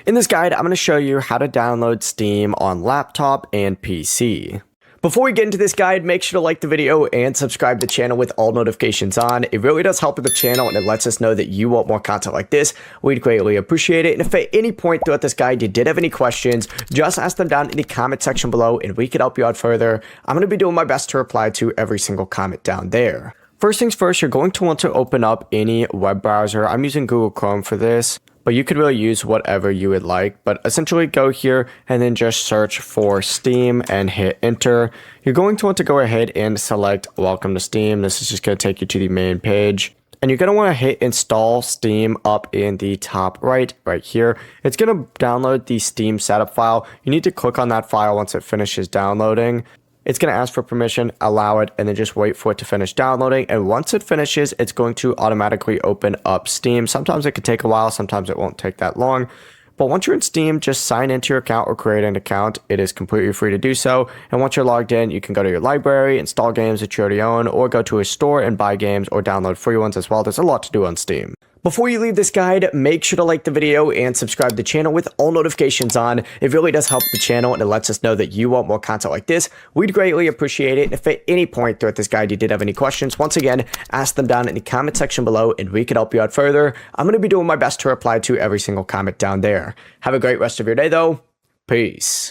In this guide, I'm going to show you how to download Steam on laptop and PC. Before we get into this guide, make sure to like the video and subscribe to the channel with all notifications on. It really does help with the channel and it lets us know that you want more content like this. We'd greatly appreciate it. And if at any point throughout this guide you did have any questions, just ask them down in the comment section below and we can help you out further. I'm going to be doing my best to reply to every single comment down there. First things first, you're going to want to open up any web browser. I'm using Google Chrome for this, but you could really use whatever you would like. But essentially go here and then just search for Steam and hit enter. You're going to want to go ahead and select Welcome to Steam. This is just going to take you to the main page. And you're going to want to hit install Steam up in the top right here. It's going to download the Steam setup file. You need to click on that file once it finishes downloading. It's going to ask for permission, allow it, and then just wait for it to finish downloading. And once it finishes, it's going to automatically open up Steam. Sometimes it could take a while, sometimes it won't take that long. But once you're in Steam, just sign into your account or create an account. It is completely free to do so. And once you're logged in, you can go to your library, install games that you already own, or go to a store and buy games or download free ones as well. There's a lot to do on Steam. Before you leave this guide, make sure to like the video and subscribe to the channel with all notifications on. It really does help the channel and it lets us know that you want more content like this. We'd greatly appreciate it. And if at any point throughout this guide you did have any questions, once again, ask them down in the comment section below and we can help you out further. I'm going to be doing my best to reply to every single comment down there. Have a great rest of your day though. Peace.